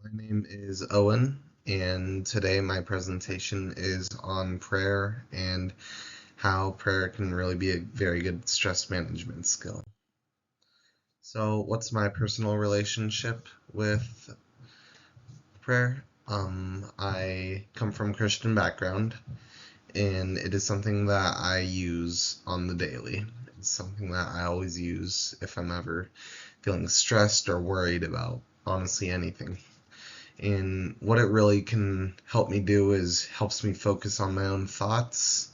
My name is Owen, and today my presentation is on prayer and how prayer can really be a very good stress management skill. So, what's my personal relationship with prayer? I come from a Christian background, and it is something that I use on the daily. It's something that I always use if I'm ever feeling stressed or worried about honestly anything. And what it really can help me do is helps me focus on my own thoughts.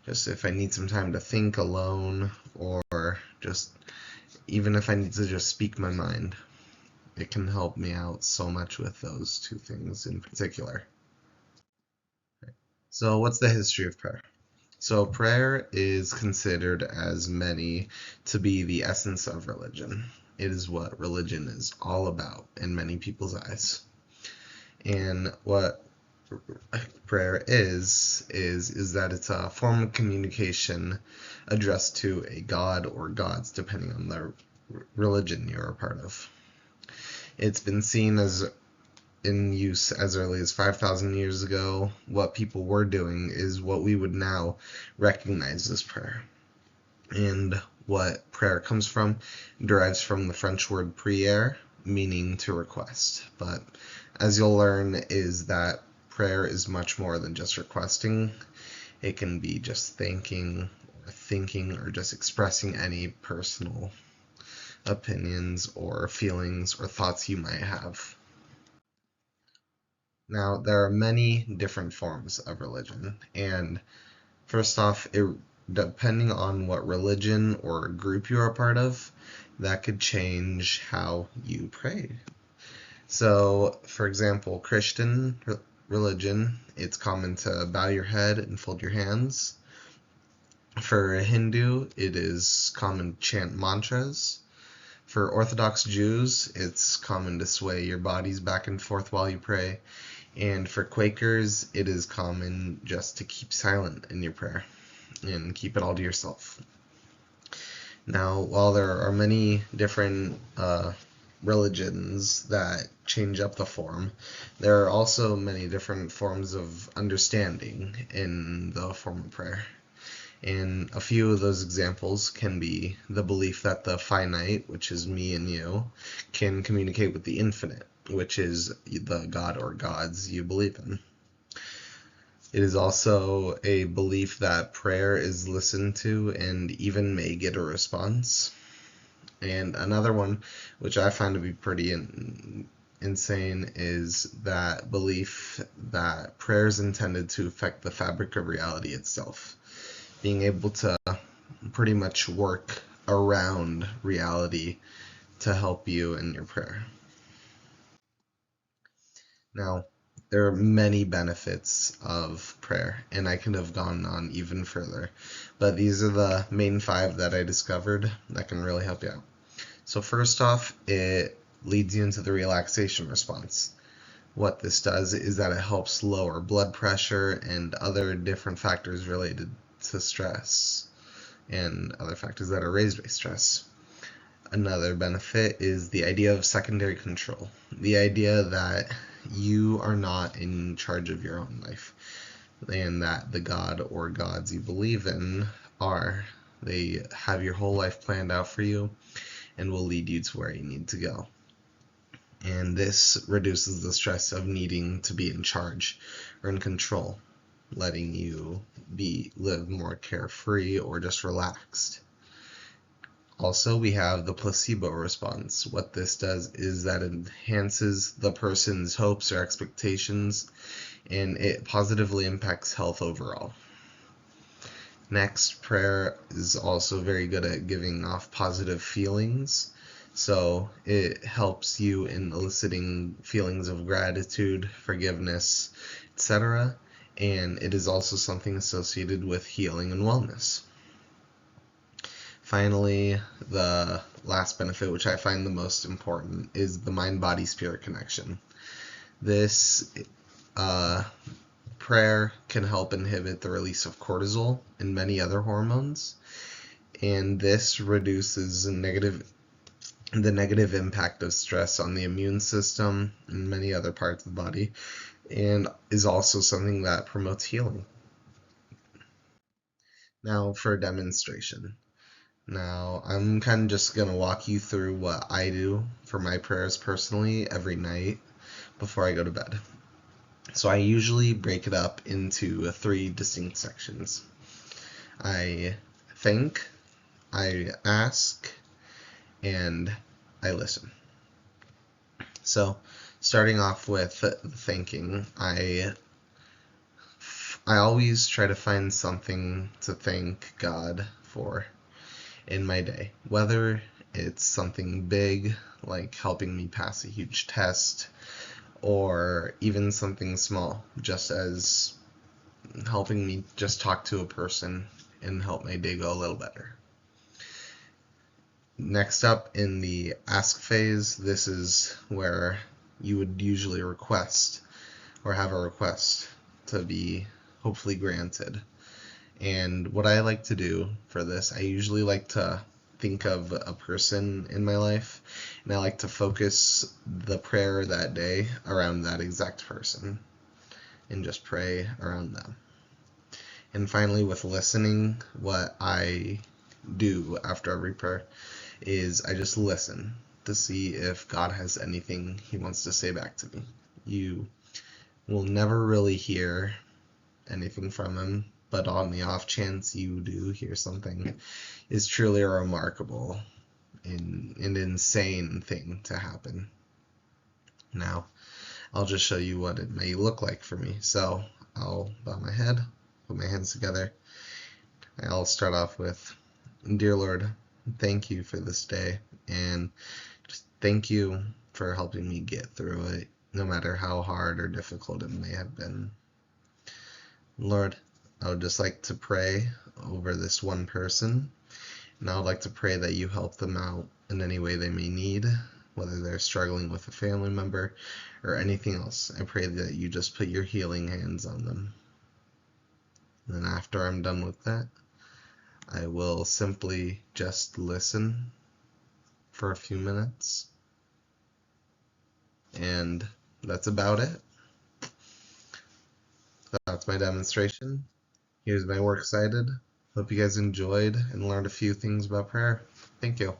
Just if I need some time to think alone, or just even if I need to just speak my mind, it can help me out so much with those two things in particular. So, what's the history of prayer? So, prayer is considered as many to be the essence of religion. It is what religion is all about in many people's eyes. And what prayer is that it's a form of communication addressed to a god or gods, depending on the religion you're a part of. It's been seen as in use as early as 5,000 years ago. What people were doing is what we would now recognize as prayer. And what prayer comes from derives from the French word prière, meaning to request. But as you'll learn is that prayer is much more than just requesting. It can be just thanking, or thinking, or just expressing any personal opinions or feelings or thoughts you might have. Now, there are many different forms of religion, and first off, depending on what religion or group you're a part of, that could change how you pray. So, for example, Christian religion, it's common to bow your head and fold your hands. For a Hindu, it is common to chant mantras. For Orthodox Jews, it's common to sway your bodies back and forth while you pray. And for Quakers, it is common just to keep silent in your prayer and keep it all to yourself. Now, while there are many different religions that change up the form, there are also many different forms of understanding in the form of prayer. And a few of those examples can be the belief that the finite, which is me and you, can communicate with the infinite, which is the God or gods you believe in. It is also a belief that prayer is listened to and even may get a response. And another one, which I find to be pretty insane, is that belief that prayer is intended to affect the fabric of reality itself, being able to pretty much work around reality to help you in your prayer. Now, there are many benefits of prayer, and I could have gone on even further, but these are the main 5 that I discovered that can really help you out. So first off, it leads you into the relaxation response. What this does is that it helps lower blood pressure and other different factors related to stress and other factors that are raised by stress. Another benefit is the idea of secondary control. The idea that you are not in charge of your own life, and that the God or gods you believe in are. They have your whole life planned out for you and will lead you to where you need to go. And this reduces the stress of needing to be in charge or in control, letting you live more carefree or just relaxed. Also, we have the placebo response. What this does is that it enhances the person's hopes or expectations, and it positively impacts health overall. Next, prayer is also very good at giving off positive feelings. So it helps you in eliciting feelings of gratitude, forgiveness, etc. And it is also something associated with healing and wellness. Finally, the last benefit, which I find the most important, is the mind-body-spirit connection. This prayer can help inhibit the release of cortisol and many other hormones, and this reduces negative the negative impact of stress on the immune system and many other parts of the body, and is also something that promotes healing. Now for a demonstration. Now, I'm kind of just going to walk you through what I do for my prayers personally every night before I go to bed. So I usually break it up into three distinct sections. I think, I ask, and I listen. So, starting off with thinking, I always try to find something to thank God for in my day, whether it's something big like helping me pass a huge test, or even something small, just as helping me just talk to a person and help my day go a little better. Next up in the ask phase, this is where you would usually request or have a request to be hopefully granted. And what I like to do for this, I usually like to think of a person in my life, and I like to focus the prayer that day around that exact person and just pray around them. And finally, with listening, what I do after every prayer is I just listen to see if God has anything He wants to say back to me. You will never really hear anything from Him, but on the off chance you do hear something, is truly a remarkable and insane thing to happen. Now, I'll just show you what it may look like for me. So I'll bow my head, put my hands together. I'll start off with, Dear Lord, thank you for this day, and just thank you for helping me get through it, no matter how hard or difficult it may have been. Lord, I would just like to pray over this one person, and I would like to pray that you help them out in any way they may need, whether they're struggling with a family member or anything else. I pray that you just put your healing hands on them. And then after I'm done with that, I will simply just listen for a few minutes. And that's about it. That's my demonstration. Here's my works cited. Hope you guys enjoyed and learned a few things about prayer. Thank you.